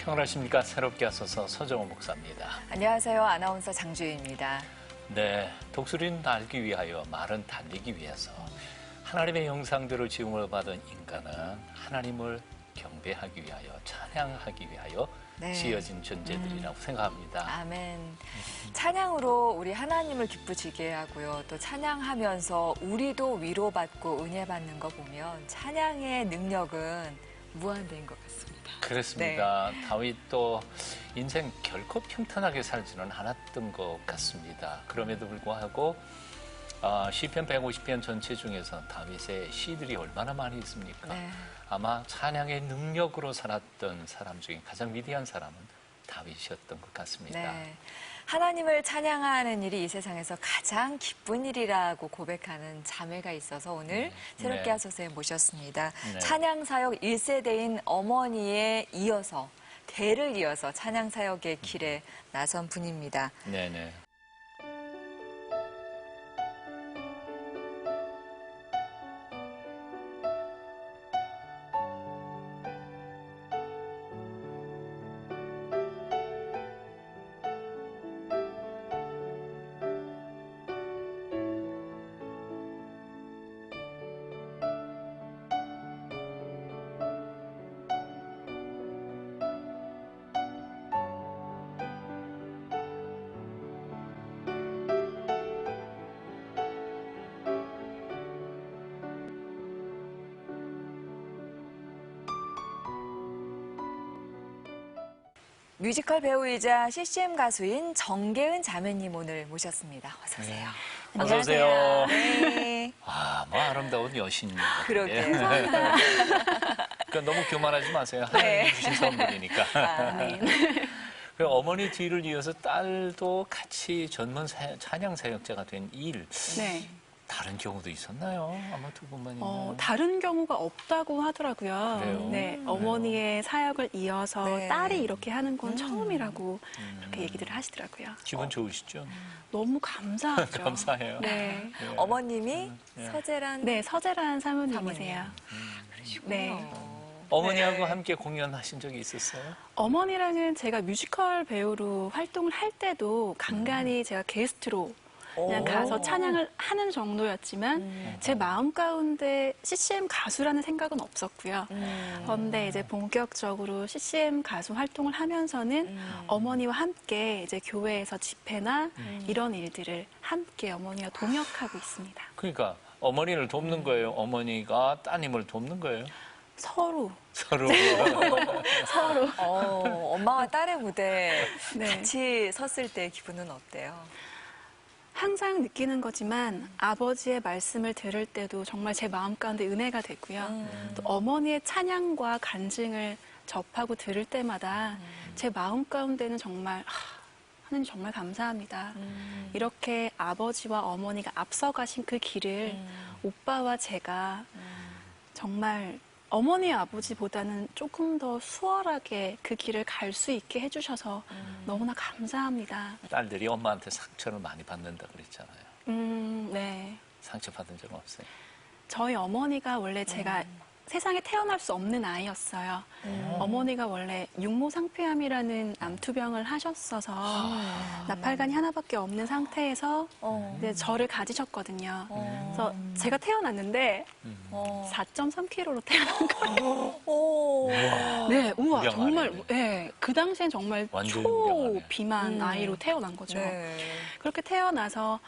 평안하십니까? 새롭게 하소서 서정호 목사입니다. 안녕하세요. 아나운서 장주희입니다. 네, 독수리는 날기 위하여 말은 달리기 위해서 하나님의 형상대로 지음을 받은 인간은 하나님을 경배하기 위하여 찬양하기 위하여 지어진 존재들이라고 생각합니다. 아멘. 찬양으로 우리 하나님을 기쁘시게 하고요. 또 찬양하면서 우리도 위로받고 은혜받는 거 보면 찬양의 능력은 무한대인 것 같습니다. 그렇습니다. 네. 다윗도 인생 결코 평탄하게 살지는 않았던 것 같습니다. 그럼에도 불구하고 시편 150편 전체 중에서 다윗의 시들이 얼마나 많이 있습니까? 네. 아마 찬양의 능력으로 살았던 사람 중에 가장 위대한 사람은 다윗이었던 것 같습니다. 네. 하나님을 찬양하는 일이 이 세상에서 가장 기쁜 일이라고 고백하는 자매가 있어서 오늘 새롭게 하소서에 모셨습니다. 네. 찬양사역 1세대인 어머니에 이어서 대를 이어서 찬양사역의 길에 나선 분입니다. 네네. 뮤지컬 배우이자 CCM 가수인 정계은 자매님 오늘 모셨습니다. 어서 오세요. 네. 어서 오세요. 네. 뭐 아름다운 여신. 그러게요. 그러니까 너무 교만하지 마세요. 하나님이 주신 선물이니까. 네. 어머니 뒤를 이어서 딸도 같이 전문 찬양 사역자가 된 일. 네. 다른 경우도 있었나요? 아마 두 분만 있나요? 다른 경우가 없다고 하더라고요. 그래요? 네, 어머니의 사역을 이어서 네. 딸이 이렇게 하는 건 처음이라고 그렇게 얘기들을 하시더라고요. 기분 좋으시죠? 너무 감사하죠. 감사해요. 네. 네. 어머님이 서재란 네, 서재란 사모님이세요. 네. 어머니하고 함께 공연하신 적이 있었어요? 어머니랑은 제가 뮤지컬 배우로 활동을 할 때도 간간히 제가 게스트로 그냥 가서 찬양을 하는 정도였지만 제 마음 가운데 CCM 가수라는 생각은 없었고요. 그런데 이제 본격적으로 CCM 가수 활동을 하면서는 어머니와 함께 이제 교회에서 집회나 이런 일들을 함께 어머니와 동역하고 있습니다. 그러니까 어머니를 돕는 거예요? 어머니가 따님을 돕는 거예요? 서로. 서로. 서로. 엄마와 딸의 무대 네. 같이 섰을 때 기분은 어때요? 항상 느끼는 거지만 아버지의 말씀을 들을 때도 정말 제 마음 가운데 은혜가 되고요. 또 어머니의 찬양과 간증을 접하고 들을 때마다 제 마음 가운데는 정말 하나님 정말 감사합니다. 이렇게 아버지와 어머니가 앞서가신 그 길을 오빠와 제가 정말 어머니 아버지보다는 조금 더 수월하게 그 길을 갈 수 있게 해주셔서 너무나 감사합니다. 딸들이 엄마한테 상처를 많이 받는다 그랬잖아요. 네. 상처 받은 적은 없어요? 저희 어머니가 원래 제가 세상에 태어날 수 없는 아이였어요. 어머니가 원래 육모상폐암이라는 암투병을 하셨어서 나팔관이 하나밖에 없는 상태에서 이제 저를 가지셨거든요. 그래서 제가 태어났는데 4.3kg로 태어난 거예요. 네, 우와, 정말, 네, 그 당시엔 정말 초비만 아이로 태어난 거죠. 네. 그렇게 태어나서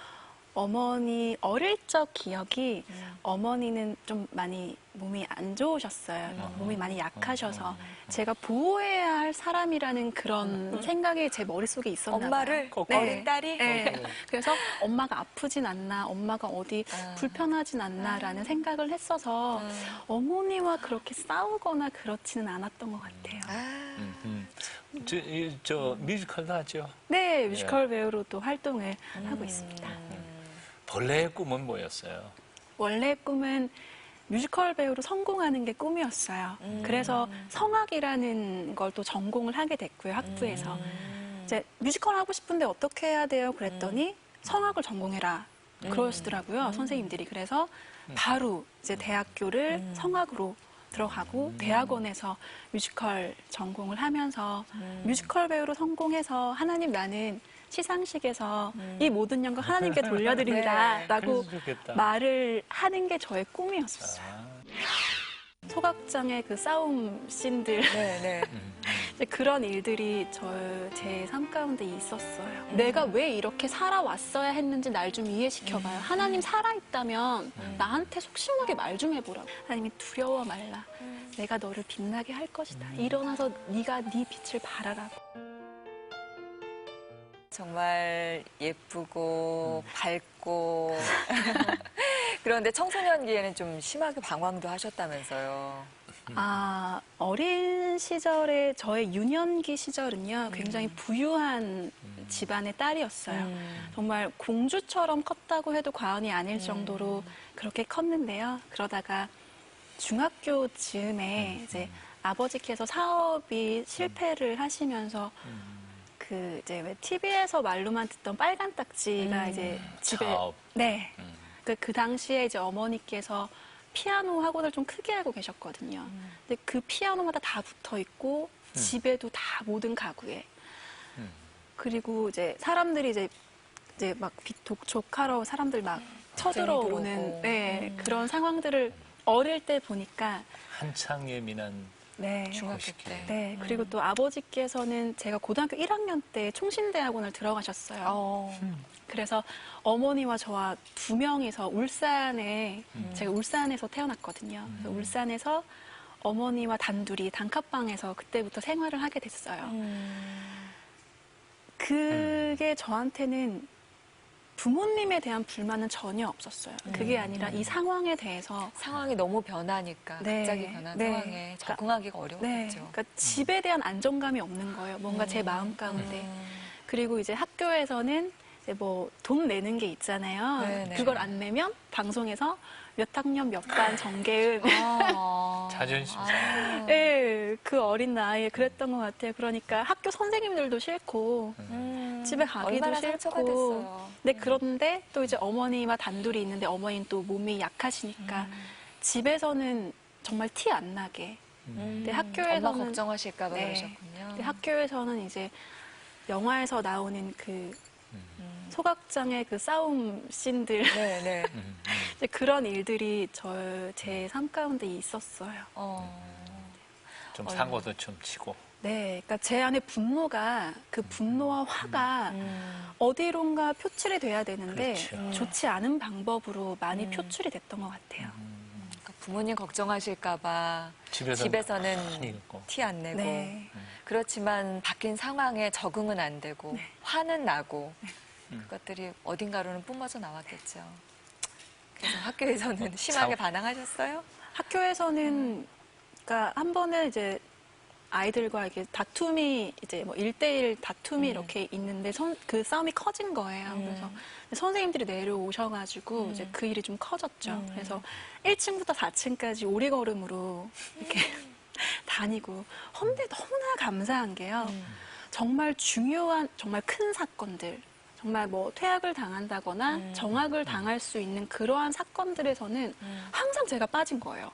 어머니 어릴 적 기억이 어머니는 좀 많이 몸이 안 좋으셨어요. 몸이 많이 약하셔서 제가 보호해야 할 사람이라는 그런 생각이 제 머릿속에 있었나 엄마를 봐요. 어린 딸이? 네. 그래서 엄마가 아프진 않나, 엄마가 어디 불편하진 않나라는 생각을 했어서 어머니와 그렇게 싸우거나 그렇지는 않았던 것 같아요. 저 뮤지컬도 하죠? 네, 뮤지컬 배우로도 활동을 하고 있습니다. 본래의 꿈은 뭐였어요? 원래 꿈은 뮤지컬 배우로 성공하는 게 꿈이었어요. 그래서 성악이라는 걸 또 전공을 하게 됐고요, 학부에서. 이제 뮤지컬 하고 싶은데 어떻게 해야 돼요? 그랬더니 성악을 전공해라. 그러시더라고요, 선생님들이. 그래서 바로 이제 대학교를 성악으로 들어가고 대학원에서 뮤지컬 전공을 하면서 뮤지컬 배우로 성공해서 하나님 나는 시상식에서 이 모든 영광 하나님께 돌려드린다 네. 라고 그래서 좋겠다. 말을 하는 게 저의 꿈이었었어요. 아, 소각장의 그 싸움 씬들 네, 네. 이제 그런 일들이 제 삶 가운데 있었어요. 내가 왜 이렇게 살아왔어야 했는지 날 좀 이해시켜봐요. 하나님 살아있다면 나한테 속심하게 말 좀 해보라고. 하나님이 두려워 말라. 내가 너를 빛나게 할 것이다. 일어나서 네가 네 빛을 발하라고. 정말 예쁘고 밝고 그런데 청소년기에는 좀 심하게 방황도 하셨다면서요. 어린 시절에 저의 유년기 시절은요, 굉장히 부유한 집안의 딸이었어요. 정말 공주처럼 컸다고 해도 과언이 아닐 정도로 그렇게 컸는데요. 그러다가 중학교 즈음에 이제 아버지께서 사업이 실패를 하시면서 그 이제 왜 TV에서 말로만 듣던 빨간 딱지가 이제 집에 사업. 네. 그 당시에 이제 어머니께서 피아노 학원을 좀 크게 하고 계셨거든요. 근데 그 피아노마다 다 붙어 있고 집에도 다 모든 가구에 그리고 이제 사람들이 이제 막 독촉하러 사람들 막 쳐들어오는 들어오고. 네, 그런 상황들을 어릴 때 보니까 한창 예민한 네. 중학교 거시기. 때. 네, 그리고 또 아버지께서는 제가 고등학교 1학년 때 총신대학원을 들어가셨어요. 그래서 어머니와 저와 두 명이서 울산에, 제가 울산에서 태어났거든요. 그래서 울산에서 어머니와 단둘이 단칸방에서 그때부터 생활을 하게 됐어요. 그게 저한테는 부모님에 대한 불만은 전혀 없었어요. 그게 아니라 이 상황에 대해서 상황이 너무 변하니까 네, 갑자기 변한 네. 상황에 그러니까, 적응하기가 네, 어려웠겠죠. 그러니까 집에 대한 안정감이 없는 거예요. 뭔가 제 마음 가운데. 그리고 이제 학교에서는 이제 뭐 돈 내는 게 있잖아요. 네네. 그걸 안 내면 방송에서 몇 학년 몇 반 정계은 자존심 아. 네, 그 어린 나이에 그랬던 것 같아요. 그러니까 학교 선생님들도 싫고 집에 가기도 얼마나 상처가 싫고. 됐어요. 네, 그런데 또 이제 어머니와 단둘이 있는데 어머니는 또 몸이 약하시니까 집에서는 정말 티 안 나게. 근데 학교에서는 엄마 걱정하실까 봐 네. 그러셨군요. 근데 학교에서는 이제 영화에서 나오는 그 소각장의 그 싸움 씬들 네, 네. 이제 그런 일들이 제 삶 가운데 있었어요. 좀 사고도 좀 치고. 네, 그러니까 제 안에 분노가 그 분노와 화가 어디론가 표출이 돼야 되는데 그렇죠. 좋지 않은 방법으로 많이 표출이 됐던 것 같아요. 그러니까 부모님 걱정하실까 봐 집에서는 집에서는 있고. 티 안 내고 네. 그렇지만 바뀐 상황에 적응은 안 되고 화는 나고 그것들이 어딘가로는 뿜어져 나왔겠죠. 그래서 학교에서는 심하게 반항하셨어요? 학교에서는 그러니까 한 번은 이제 아이들과 이렇게 다툼이 이제 뭐 1대1 다툼이 이렇게 있는데 그 싸움이 커진 거예요. 그래서 선생님들이 내려오셔가지고 이제 그 일이 좀 커졌죠. 그래서 1층부터 4층까지 오리걸음으로 이렇게 다니고 헌데 너무나 감사한 게요. 정말 중요한 정말 큰 사건들 정말 뭐 퇴학을 당한다거나 정학을 당할 수 있는 그러한 사건들에서는 항상 제가 빠진 거예요.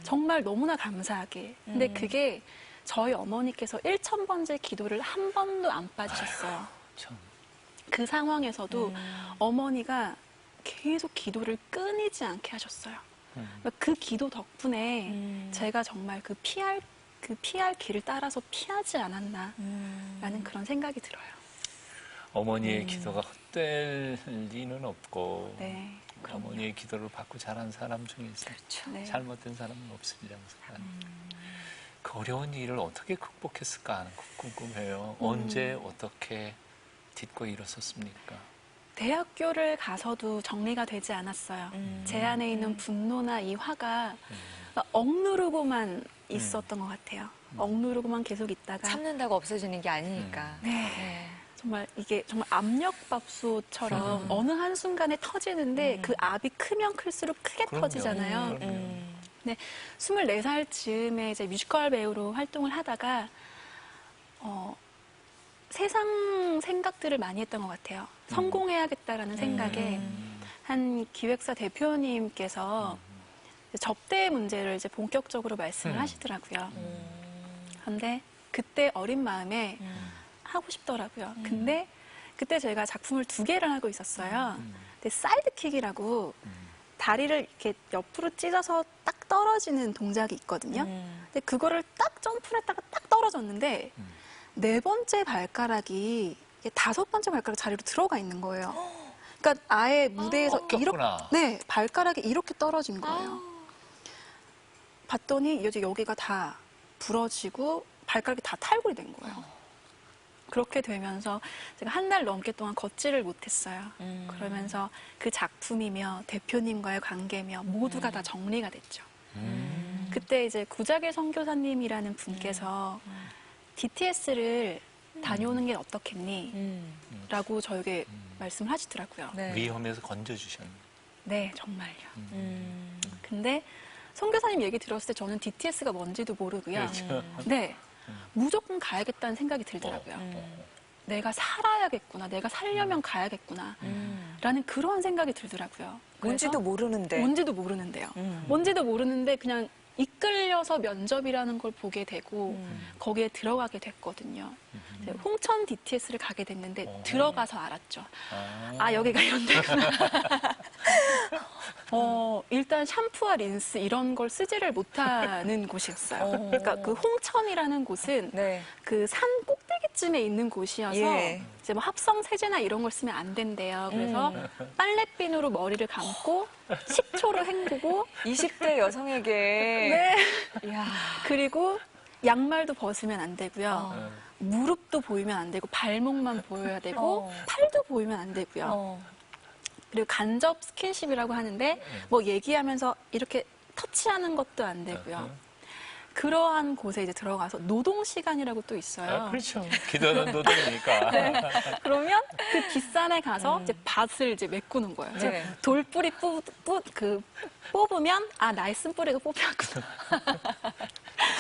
정말 너무나 감사하게. 근데 그게 저희 어머니께서 1000번째 기도를 한 번도 안 빠지셨어요. 참. 그 상황에서도 어머니가 계속 기도를 끊이지 않게 하셨어요. 그러니까 그 기도 덕분에 제가 정말 그 피할 길을 따라서 피하지 않았나라는 그런 생각이 들어요. 어머니의 기도가 헛될 리는 없고 네, 그럼요. 어머니의 기도를 받고 자란 사람 중에서 네. 잘못된 사람은 없습니다. 그 어려운 일을 어떻게 극복했을까 하는 거 궁금해요. 언제 어떻게 딛고 일어섰습니까? 대학교를 가서도 정리가 되지 않았어요. 제 안에 있는 분노나 이 화가 억누르고만 있었던 것 같아요. 억누르고만 계속 있다가 참는다고 없어지는 게 아니니까. 네. 정말 이게 정말 압력밥솥처럼 어느 한순간에 터지는데 그 압이 크면 클수록 크게 그럼요. 터지잖아요. 그럼요. 근데 24살 즈음에 이제 뮤지컬 배우로 활동을 하다가 세상 생각들을 많이 했던 것 같아요. 성공해야겠다라는 생각에 한 기획사 대표님께서 접대 문제를 이제 본격적으로 말씀을 하시더라고요. 그런데 그때 어린 마음에 하고 싶더라고요. 근데 그때 제가 작품을 2개를 하고 있었어요. 근데 사이드킥이라고 다리를 이렇게 옆으로 찢어서 딱 떨어지는 동작이 있거든요. 근데 그거를 딱 점프를 했다가 딱 떨어졌는데 4번째 발가락이 5번째 발가락 자리로 들어가 있는 거예요. 그러니까 아예 무대에서 이렇게, 꺾였구나. 네, 발가락이 이렇게 떨어진 거예요. 봤더니 이제 여기가 다 부러지고 발가락이 다 탈골이 된 거예요. 그렇게 되면서 제가 한 달 넘게 동안 걷지를 못했어요. 그러면서 그 작품이며 대표님과의 관계며 모두가 다 정리가 됐죠. 그때 이제 구자길 선교사님이라는 분께서 DTS를 다녀오는 게 어떻겠니? 라고 저에게 말씀을 하시더라고요. 네. 위험해서 건져주셨네. 네, 정말요. 근데 선교사님 얘기 들었을 때 저는 DTS가 뭔지도 모르고요. 그렇죠. 네, 무조건 가야겠다는 생각이 들더라고요. 내가 살아야겠구나, 내가 살려면 가야겠구나 라는 그런 생각이 들더라고요. 뭔지도 그래서 모르는데. 뭔지도 모르는데요. 뭔지도 모르는데 그냥 이끌려서 면접이라는 걸 보게 되고 거기에 들어가게 됐거든요. 이제 홍천 DTS를 가게 됐는데 들어가서 알았죠. 아, 여기가 연대구나. 일단 샴푸와 린스 이런 걸 쓰지를 못하는 곳이었어요. 그러니까 그 홍천이라는 곳은 네. 그 산 꼭대기쯤에 있는 곳이어서 예. 이제 뭐 합성 세제나 이런 걸 쓰면 안 된대요. 그래서 빨래비누로 머리를 감고 식초로 헹구고 20대 여성에게. 네. 이야. 그리고 양말도 벗으면 안 되고요. 무릎도 보이면 안 되고 발목만 보여야 되고 팔도 보이면 안 되고요. 그리고 간접 스킨십이라고 하는데 뭐 얘기하면서 이렇게 터치하는 것도 안 되고요. 그러한 곳에 이제 들어가서 노동 시간이라고 또 있어요. 아, 그렇죠. 기도는 노동이니까. 네. 그러면 그 뒷산에 가서 이제 밭을 이제 메꾸는 거예요. 이제 네. 돌뿌리 뽑으면 아, 나의 쓴뿌리가 뽑혔구나.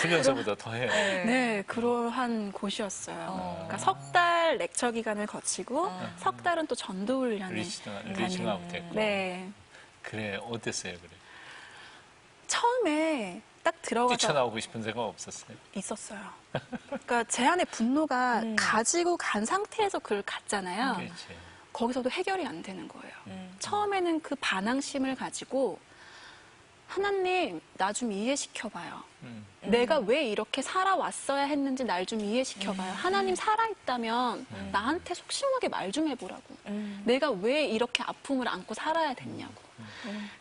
훈련소보다 더해. 네, 그러한 곳이었어요. 그러니까 3달 렉처 기간을 거치고 3달은 또 전도 훈련을 리싱아웃 됐고. 네. 그래, 어땠어요, 그래? 처음에 딱 들어가서 뛰쳐나오고 싶은 생각 없었어요? 있었어요. 그러니까 제 안에 분노가 가지고 간 상태에서 그걸 갔잖아요. 그렇지. 거기서도 해결이 안 되는 거예요. 처음에는 그 반항심을 가지고 하나님, 나 좀 이해시켜봐요. 내가 왜 이렇게 살아왔어야 했는지 날 좀 이해시켜봐요. 하나님 살아있다면 나한테 속 시원하게 말 좀 해보라고. 내가 왜 이렇게 아픔을 안고 살아야 됐냐고.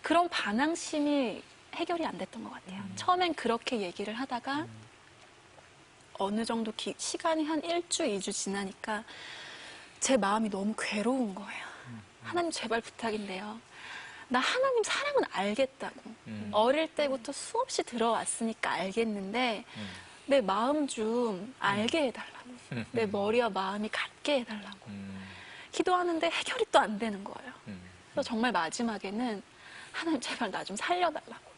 그런 반항심이 해결이 안 됐던 것 같아요. 처음엔 그렇게 얘기를 하다가 어느 정도 시간이 한 1주, 2주 지나니까 제 마음이 너무 괴로운 거예요. 하나님 제발 부탁인데요. 나 하나님 사랑은 알겠다고. 어릴 때부터 수없이 들어왔으니까 알겠는데 내 마음 좀 알게 해달라고. 내 머리와 마음이 같게 해달라고. 기도하는데 해결이 또 안 되는 거예요. 그래서 정말 마지막에는 하나님 제발 나 좀 살려달라고.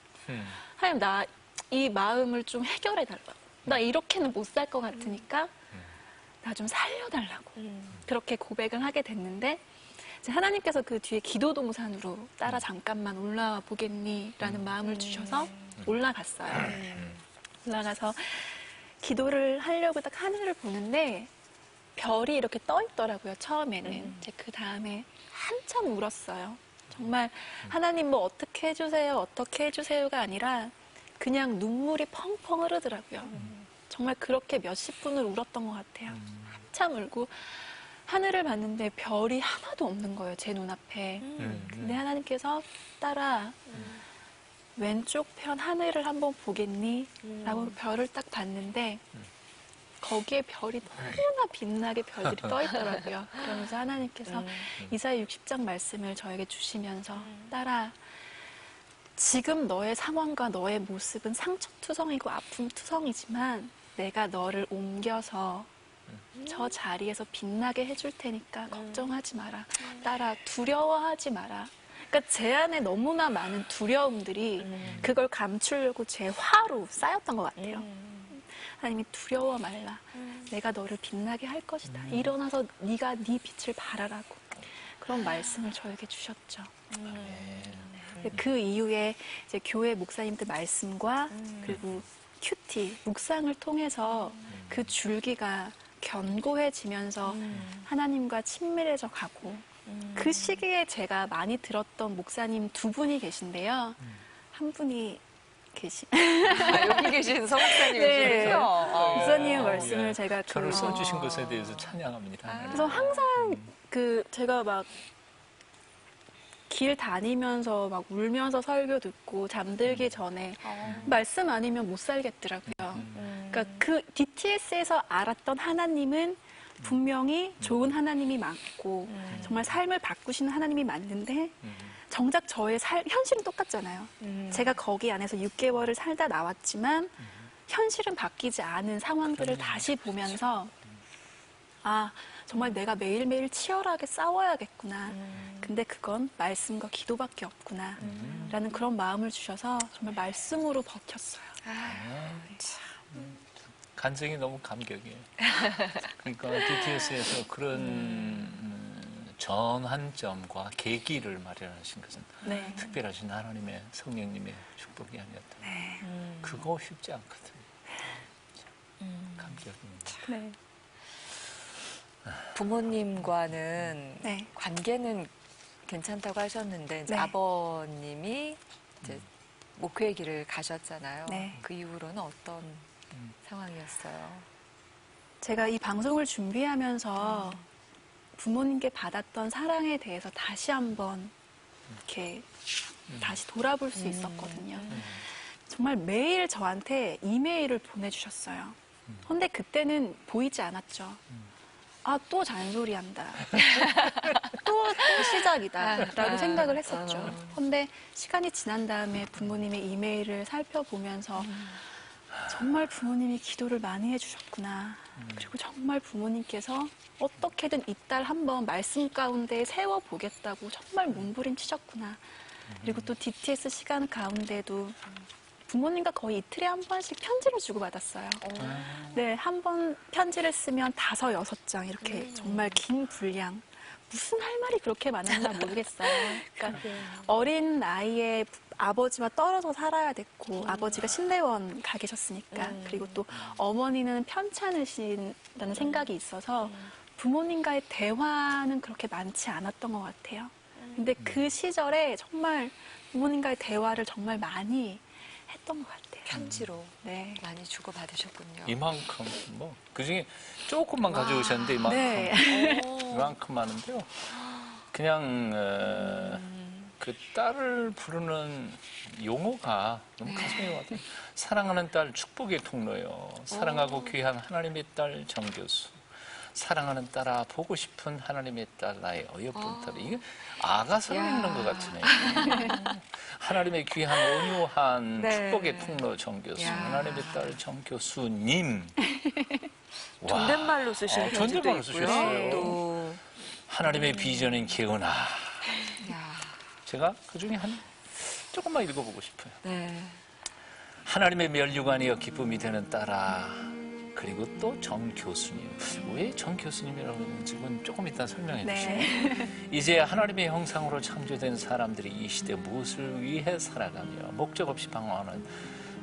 하나님 나 이 마음을 좀 해결해달라고. 나 이렇게는 못 살 것 같으니까 나 좀 살려달라고. 그렇게 고백을 하게 됐는데 이제 하나님께서 그 뒤에 기도 동산으로 따라 잠깐만 올라와 보겠니? 라는 마음을 주셔서 올라갔어요. 올라가서 기도를 하려고 딱 하늘을 보는데 별이 이렇게 떠 있더라고요, 처음에는. 이제 그 다음에 한참 울었어요. 정말 하나님 뭐 어떻게 해주세요, 어떻게 해주세요가 아니라 그냥 눈물이 펑펑 흐르더라고요. 정말 그렇게 몇십 분을 울었던 것 같아요. 한참 울고 하늘을 봤는데 별이 하나도 없는 거예요, 제 눈앞에. 근데 하나님께서 딸아, 왼쪽 편 하늘을 한번 보겠니? 라고 별을 딱 봤는데 거기에 별이 너무나 빛나게 별들이 떠 있더라고요. 그러면서 하나님께서 이사야 60장 말씀을 저에게 주시면서 딸아, 지금 너의 상황과 너의 모습은 상처투성이고 아픔투성이지만 내가 너를 옮겨서 저 자리에서 빛나게 해줄 테니까 걱정하지 마라. 딸아, 두려워하지 마라. 그러니까 제 안에 너무나 많은 두려움들이 그걸 감추려고 제 화로 쌓였던 것 같아요. 하나님이 두려워 말라. 내가 너를 빛나게 할 것이다. 일어나서 네가 네 빛을 발하라고. 그런 말씀을 저에게 주셨죠. 그 이후에 이제 교회 목사님들 말씀과 그리고 큐티, 묵상을 통해서 그 줄기가 견고해지면서 하나님과 친밀해져 가고 그 시기에 제가 많이 들었던 목사님 두 분이 계신데요. 한 분이 여기 계신 성목사님이시군요. 네. 목사님의 예. 말씀을 예. 제가 저를 써주신 것에 대해서 찬양합니다. 그래서 항상 제가 막 길 다니면서 막 울면서 설교 듣고 잠들기 전에 말씀 아니면 못 살겠더라고요. 그러니까 그 DTS에서 알았던 하나님은 분명히 좋은 하나님이 맞고 정말 삶을 바꾸시는 하나님이 맞는데 정작 저의 현실은 똑같잖아요. 제가 거기 안에서 6개월을 살다 나왔지만 현실은 바뀌지 않은 상황들을 다시 보면서 아, 정말 내가 매일매일 치열하게 싸워야겠구나. 근데 그건 말씀과 기도밖에 없구나. 라는 그런 마음을 주셔서 정말 말씀으로 버텼어요. 간증이 너무 감격이에요. 그러니까 DTS에서 그런 전환점과 계기를 마련하신 것은 네. 특별하신 하나님의 성령님의 축복이 아니었다. 네. 그거 쉽지 않거든요. 감격입니다. 네. 부모님과는 네. 관계는 괜찮다고 하셨는데 이제 네. 아버님이 이제 목회의 길을 가셨잖아요. 네. 그 이후로는 어떤 상황이었어요? 제가 이 방송을 준비하면서 부모님께 받았던 사랑에 대해서 다시 한번 이렇게 다시 돌아볼 수 있었거든요. 정말 매일 저한테 이메일을 보내주셨어요. 근데 그때는 보이지 않았죠. 아, 또 잔소리한다. 또 시작이다. 라고 생각을 했었죠. 근데 시간이 지난 다음에 부모님의 이메일을 살펴보면서 정말 부모님이 기도를 많이 해주셨구나. 그리고 정말 부모님께서 어떻게든 이 딸 한번 말씀 가운데 세워보겠다고 정말 몸부림치셨구나. 그리고 또 DTS 시간 가운데도 부모님과 거의 이틀에 한 번씩 편지를 주고받았어요. 네, 한 번 편지를 쓰면 5, 6장 이렇게 정말 긴 분량. 무슨 할 말이 그렇게 많았나 모르겠어요. 그러니까 어린 나이에 아버지와 떨어져 살아야 됐고 아버지가 신대원 가 계셨으니까 그리고 또 어머니는 편찮으신다는 생각이 있어서 부모님과의 대화는 그렇게 많지 않았던 것 같아요. 근데 그 시절에 정말 부모님과의 대화를 정말 많이 했던 것 같아요. 편지로 네. 많이 주고받으셨군요. 이만큼 그중에 조금만 가져오셨는데 이만큼 네. 이만큼 많은데요. 그냥 그 딸을 부르는 용어가 너무 가슴에 와닿아요. 사랑하는 딸 축복의 통로요. 사랑하고 귀한 하나님의 딸 정교수. 사랑하는 딸아 보고 싶은 하나님의 딸 나의 어여쁜 딸. 이게 아가서를 읽는 것 같으네요. 하나님의 귀한 온유한 네. 축복의 통로 정교수. 야. 하나님의 딸 정교수님. 와. 존댓말로 쓰신 편지도 존댓말로 있고요. 쓰셨어요. 또 하나님의 비전은 개운하. 야, 제가 그중에 조금만 읽어보고 싶어요. 네. 하나님의 면류관이여 기쁨이 되는 딸아. 그리고 또 정 교수님. 왜 정 교수님이라고 했는지 그건 조금 이따 설명해 주시죠. 네. 이제 하나님의 형상으로 창조된 사람들이 이 시대 무엇을 위해 살아가며 목적 없이 방황하는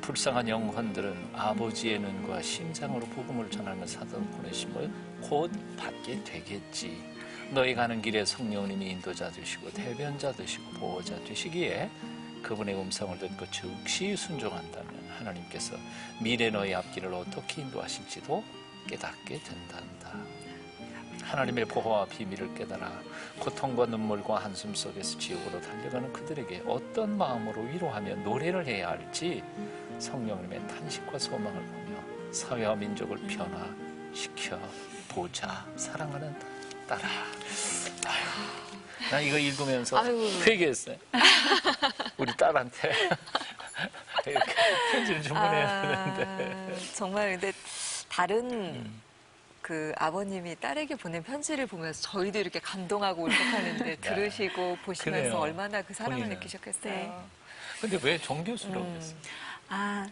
불쌍한 영혼들은 아버지의 눈과 심장으로 복음을 전하는 사도를 보내심을 곧 받게 되겠지. 너희 가는 길에 성령님이 인도자 되시고 대변자 되시고 보호자 되시기에 그분의 음성을 듣고 즉시 순종한다면 하나님께서 미래 너희 앞길을 어떻게 인도하실지도 깨닫게 된단다. 하나님의 보호와 비밀을 깨달아 고통과 눈물과 한숨 속에서 지옥으로 달려가는 그들에게 어떤 마음으로 위로하며 노래를 해야 할지 성령님의 탄식과 소망을 보며 사회와 민족을 변화시켜 보자. 사랑하는 딸아. 나 이거 읽으면서 아유. 회개했어요. 우리 딸한테 이렇게 편지를 주문해야 되는데. 정말 근데 다른 그 아버님이 딸에게 보낸 편지를 보면서 저희도 이렇게 감동하고 울컥하는데 들으시고 보시면서 그래요. 얼마나 그 사랑을 본인은. 느끼셨겠어요. 네. 근데 왜 정교수라고 했어요? 아,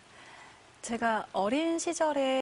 제가 어린 시절에